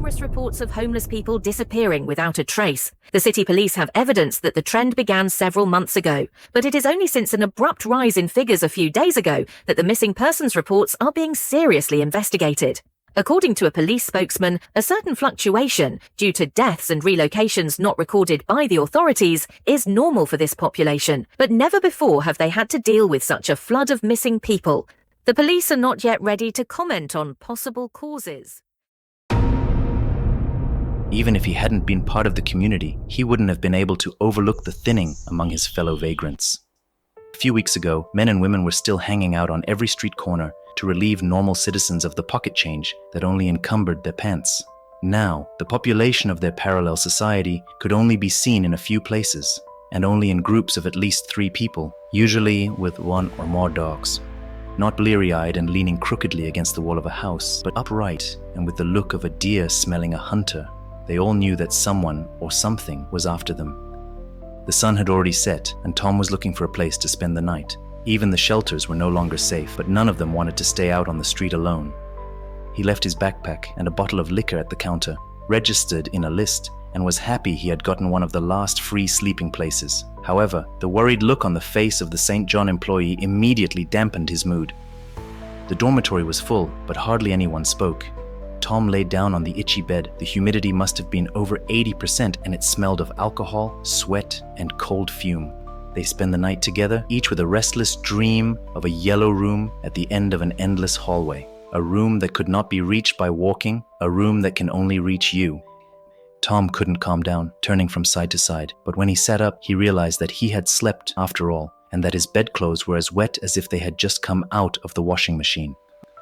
numerous reports of homeless people disappearing without a trace. The city police have evidence that the trend began several months ago, but it is only since an abrupt rise in figures a few days ago that the missing persons reports are being seriously investigated. According to a police spokesman, a certain fluctuation due to deaths and relocations not recorded by the authorities is normal for this population, but never before have they had to deal with such a flood of missing people. The police are not yet ready to comment on possible causes. Even if he hadn't been part of the community, he wouldn't have been able to overlook the thinning among his fellow vagrants. A few weeks ago, men and women were still hanging out on every street corner to relieve normal citizens of the pocket change that only encumbered their pants. Now, the population of their parallel society could only be seen in a few places, and only in groups of at least 3 people, usually with 1 or more dogs. Not bleary-eyed and leaning crookedly against the wall of a house, but upright and with the look of a deer smelling a hunter. They all knew that someone or something was after them. The sun had already set, and Tom was looking for a place to spend the night. Even the shelters were no longer safe, but none of them wanted to stay out on the street alone. He left his backpack and a bottle of liquor at the counter, registered in a list, and was happy he had gotten one of the last free sleeping places. However, the worried look on the face of the St. John employee immediately dampened his mood. The dormitory was full, but hardly anyone spoke. Tom lay down on the itchy bed. The humidity must have been over 80%, and it smelled of alcohol, sweat, and cold fume. They spend the night together, each with a restless dream of a yellow room at the end of an endless hallway. A room that could not be reached by walking, a room that can only reach you. Tom couldn't calm down, turning from side to side, but when he sat up, he realized that he had slept after all, and that his bedclothes were as wet as if they had just come out of the washing machine.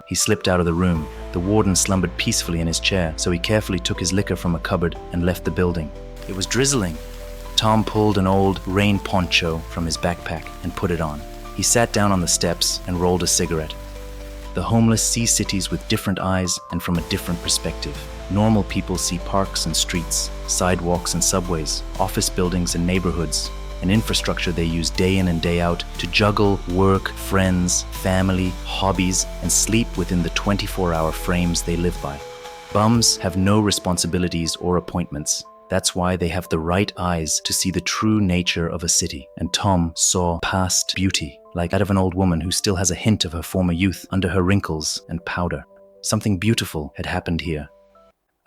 He slipped out of the room. The warden slumbered peacefully in his chair, so he carefully took his liquor from a cupboard and left the building. It was drizzling. Tom pulled an old rain poncho from his backpack and put it on. He sat down on the steps and rolled a cigarette. The homeless see cities with different eyes and from a different perspective. Normal people see parks and streets, sidewalks and subways, office buildings and neighborhoods, an infrastructure they use day in and day out to juggle work, friends, family, hobbies, and sleep within the 24-hour frames they live by. Bums have no responsibilities or appointments. That's why they have the right eyes to see the true nature of a city. And Tom saw past beauty, like that of an old woman who still has a hint of her former youth under her wrinkles and powder. Something beautiful had happened here.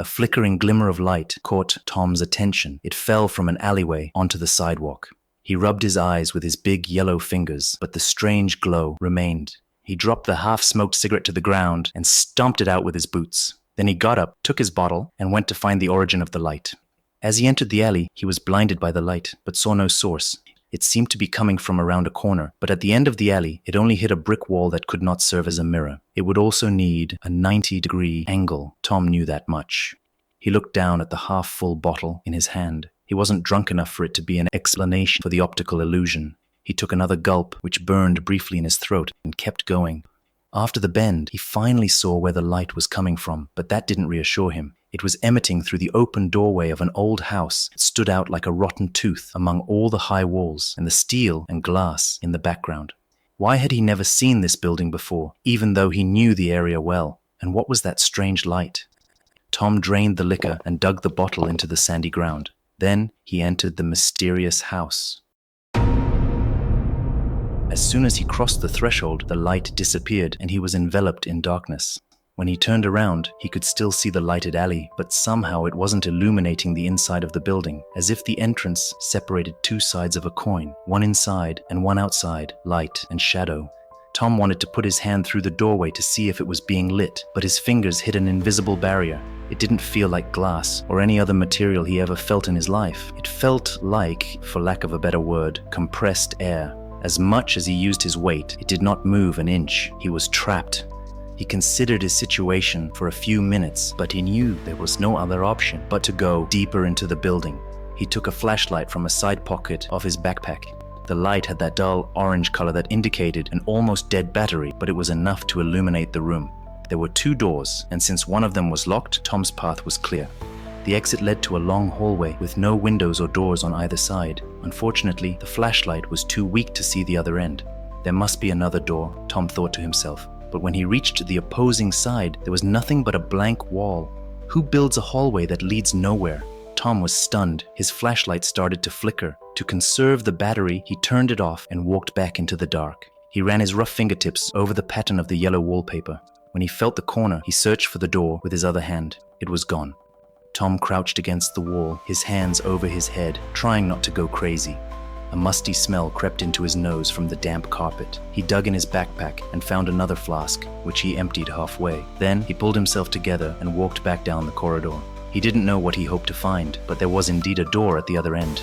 A flickering glimmer of light caught Tom's attention. It fell from an alleyway onto the sidewalk. He rubbed his eyes with his big yellow fingers, but the strange glow remained. He dropped the half-smoked cigarette to the ground and stomped it out with his boots. Then he got up, took his bottle, and went to find the origin of the light. As he entered the alley, he was blinded by the light, but saw no source. It seemed to be coming from around a corner, but at the end of the alley, it only hit a brick wall that could not serve as a mirror. It would also need a 90-degree angle. Tom knew that much. He looked down at the half-full bottle in his hand. He wasn't drunk enough for it to be an explanation for the optical illusion. He took another gulp, which burned briefly in his throat, and kept going. After the bend, he finally saw where the light was coming from, but that didn't reassure him. It was emitting through the open doorway of an old house. It stood out like a rotten tooth among all the high walls and the steel and glass in the background. Why had he never seen this building before, even though he knew the area well? And what was that strange light? Tom drained the liquor and dug the bottle into the sandy ground. Then he entered the mysterious house. As soon as he crossed the threshold, the light disappeared and he was enveloped in darkness. When he turned around, he could still see the lighted alley, but somehow it wasn't illuminating the inside of the building, as if the entrance separated 2 sides of a coin, one inside and one outside, light and shadow. Tom wanted to put his hand through the doorway to see if it was being lit, but his fingers hit an invisible barrier. It didn't feel like glass or any other material he ever felt in his life. It felt like, for lack of a better word, compressed air. As much as he used his weight, it did not move an inch. He was trapped. He considered his situation for a few minutes, but he knew there was no other option but to go deeper into the building. He took a flashlight from a side pocket of his backpack. The light had that dull orange color that indicated an almost dead battery, but it was enough to illuminate the room. There were 2 doors, and since one of them was locked, Tom's path was clear. The exit led to a long hallway with no windows or doors on either side. Unfortunately, the flashlight was too weak to see the other end. There must be another door, Tom thought to himself. But when he reached the opposing side, there was nothing but a blank wall. Who builds a hallway that leads nowhere? Tom was stunned. His flashlight started to flicker. To conserve the battery, he turned it off and walked back into the dark. He ran his rough fingertips over the pattern of the yellow wallpaper. When he felt the corner, he searched for the door with his other hand. It was gone. Tom crouched against the wall, his hands over his head, trying not to go crazy. A musty smell crept into his nose from the damp carpet. He dug in his backpack and found another flask, which he emptied halfway. Then he pulled himself together and walked back down the corridor. He didn't know what he hoped to find, but there was indeed a door at the other end.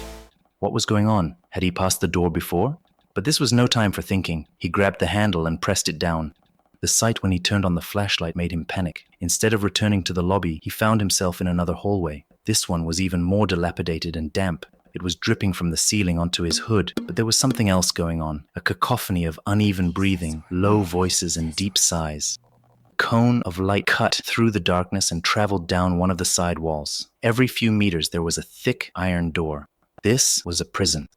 What was going on? Had he passed the door before? But this was no time for thinking. He grabbed the handle and pressed it down. The sight when he turned on the flashlight made him panic. Instead of returning to the lobby, he found himself in another hallway. This one was even more dilapidated and damp. It was dripping from the ceiling onto his hood, but there was something else going on. A cacophony of uneven breathing, low voices and deep sighs. A cone of light cut through the darkness and traveled down one of the side walls. Every few meters there was a thick iron door. This was a prison.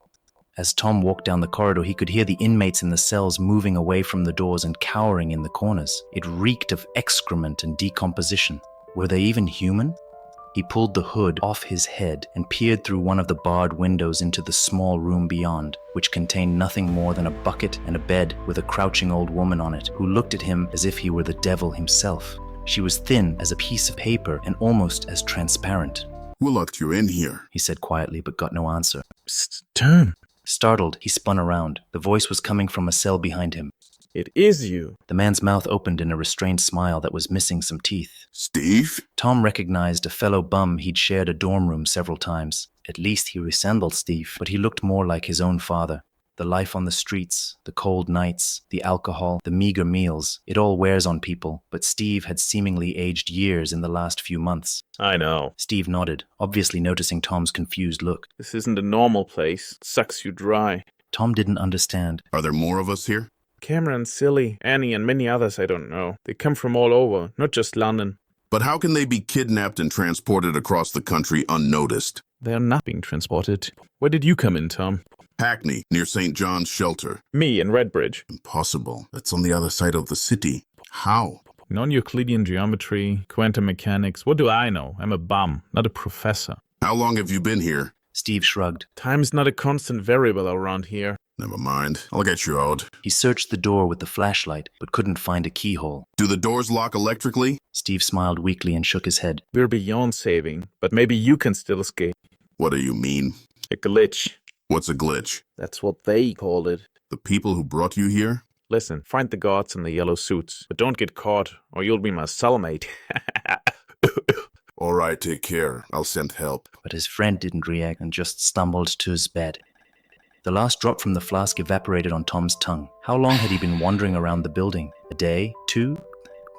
As Tom walked down the corridor, he could hear the inmates in the cells moving away from the doors and cowering in the corners. It reeked of excrement and decomposition. Were they even human? He pulled the hood off his head and peered through one of the barred windows into the small room beyond, which contained nothing more than a bucket and a bed with a crouching old woman on it, who looked at him as if he were the devil himself. She was thin as a piece of paper and almost as transparent. "Who locked you in here?" He said quietly, but got no answer. Psst, turn. Startled, he spun around. The voice was coming from a cell behind him. It is you. The man's mouth opened in a restrained smile that was missing some teeth. "Steve?" Tom recognized a fellow bum he'd shared a dorm room several times. At least he resembled Steve, but he looked more like his own father. The life on the streets, the cold nights, the alcohol, the meager meals, it all wears on people, but Steve had seemingly aged years in the last few months. I know. Steve nodded, obviously noticing Tom's confused look. This isn't a normal place. It sucks you dry. Tom didn't understand. "Are there more of us here?" Cameron, Silly, Annie, and many others I don't know. They come from all over, not just London. "But how can they be kidnapped and transported across the country unnoticed?" They're not being transported. Where did you come in, Tom? "Hackney, near St. John's Shelter." Me in Redbridge. "Impossible. That's on the other side of the city. How?" Non-Euclidean geometry, quantum mechanics. What do I know? I'm a bum, not a professor. "How long have you been here?" Steve shrugged. Time's not a constant variable around here. "Never mind. I'll get you out." He searched the door with the flashlight, but couldn't find a keyhole. "Do the doors lock electrically?" Steve smiled weakly and shook his head. We're beyond saving, but maybe you can still escape. "What do you mean?" A glitch. "What's a glitch?" That's what they called it. "The people who brought you here?" Listen, find the guards in the yellow suits, but don't get caught, or you'll be my cellmate. "All right, take care. I'll send help." But his friend didn't react and just stumbled to his bed. The last drop from the flask evaporated on Tom's tongue. How long had he been wandering around the building? A day? 2?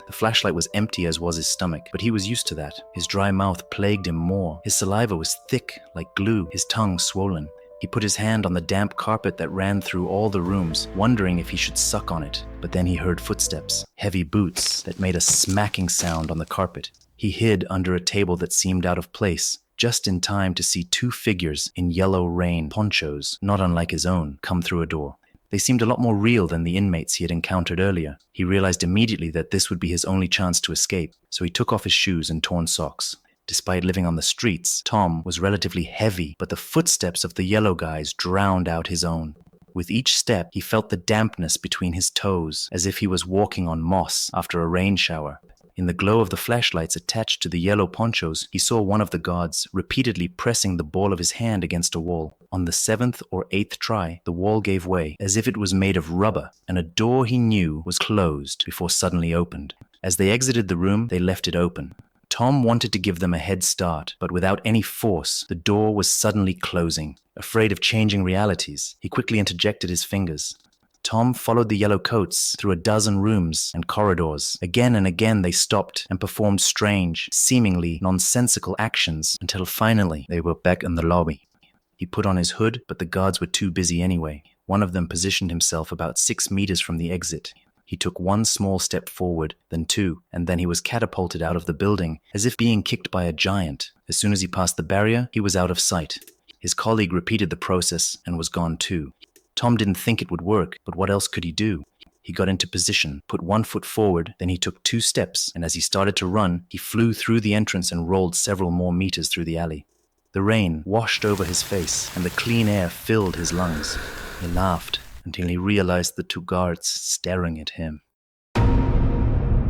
The flashlight was empty as was his stomach, but he was used to that. His dry mouth plagued him more. His saliva was thick, like glue, his tongue swollen. He put his hand on the damp carpet that ran through all the rooms, wondering if he should suck on it. But then he heard footsteps, heavy boots that made a smacking sound on the carpet. He hid under a table that seemed out of place, just in time to see 2 figures in yellow rain ponchos, not unlike his own, come through a door. They seemed a lot more real than the inmates he had encountered earlier. He realized immediately that this would be his only chance to escape, so he took off his shoes and torn socks. Despite living on the streets, Tom was relatively heavy, but the footsteps of the yellow guys drowned out his own. With each step, he felt the dampness between his toes, as if he was walking on moss after a rain shower. In the glow of the flashlights attached to the yellow ponchos, he saw one of the guards repeatedly pressing the ball of his hand against a wall. On the 7th or 8th try, the wall gave way, as if it was made of rubber, and a door he knew was closed before suddenly opened. As they exited the room, they left it open. Tom wanted to give them a head start, but without any force, the door was suddenly closing. Afraid of changing realities, he quickly interjected his fingers. Tom followed the yellow coats through a dozen rooms and corridors. Again and again they stopped and performed strange, seemingly nonsensical actions until finally they were back in the lobby. He put on his hood, but the guards were too busy anyway. One of them positioned himself about 6 meters from the exit. He took 1 small step forward, then 2, and then he was catapulted out of the building, as if being kicked by a giant. As soon as he passed the barrier, he was out of sight. His colleague repeated the process and was gone too. Tom didn't think it would work, but what else could he do? He got into position, put one foot forward, then he took 2 steps, and as he started to run, he flew through the entrance and rolled several more meters through the alley. The rain washed over his face, and the clean air filled his lungs. He laughed until he realized the 2 guards staring at him.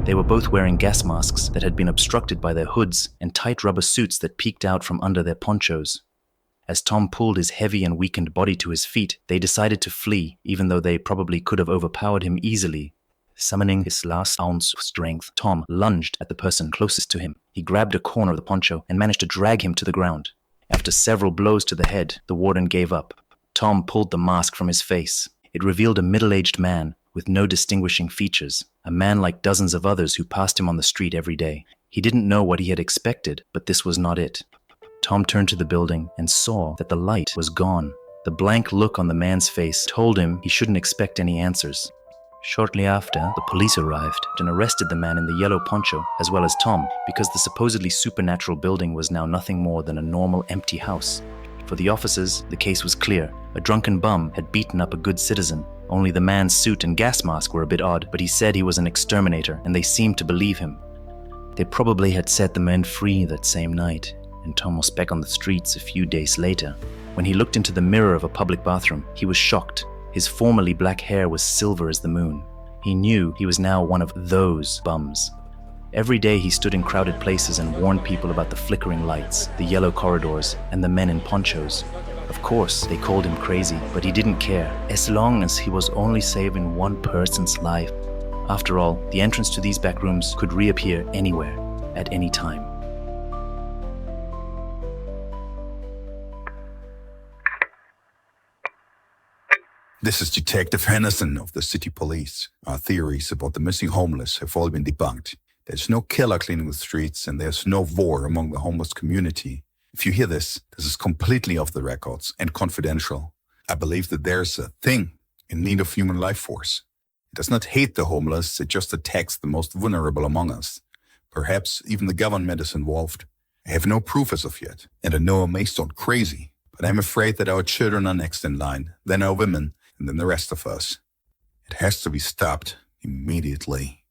They were both wearing gas masks that had been obstructed by their hoods and tight rubber suits that peeked out from under their ponchos. As Tom pulled his heavy and weakened body to his feet, they decided to flee, even though they probably could have overpowered him easily. Summoning his last ounce of strength, Tom lunged at the person closest to him. He grabbed a corner of the poncho and managed to drag him to the ground. After several blows to the head, the warden gave up. Tom pulled the mask from his face. It revealed a middle-aged man with no distinguishing features, a man like dozens of others who passed him on the street every day. He didn't know what he had expected, but this was not it. Tom turned to the building and saw that the light was gone. The blank look on the man's face told him he shouldn't expect any answers. Shortly after, the police arrived and arrested the man in the yellow poncho, as well as Tom, because the supposedly supernatural building was now nothing more than a normal empty house. For the officers, the case was clear. A drunken bum had beaten up a good citizen. Only the man's suit and gas mask were a bit odd, but he said he was an exterminator, and they seemed to believe him. They probably had set the man free that same night, and Tom was back on the streets a few days later. When he looked into the mirror of a public bathroom, he was shocked. His formerly black hair was silver as the moon. He knew he was now one of those bums. Every day he stood in crowded places and warned people about the flickering lights, the yellow corridors, and the men in ponchos. Of course, they called him crazy, but he didn't care, as long as he was only saving one person's life. After all, the entrance to these back rooms could reappear anywhere, at any time. This is Detective Henderson of the City Police. Our theories about the missing homeless have all been debunked. There's no killer cleaning the streets, and there's no war among the homeless community. If you hear this is completely off the records and confidential. I believe that there's a thing in need of human life force. It does not hate the homeless, it just attacks the most vulnerable among us. Perhaps even the government is involved. I have no proof as of yet, and I know I may sound crazy, but I'm afraid that our children are next in line, then our women, and then the rest of us. It has to be stopped immediately.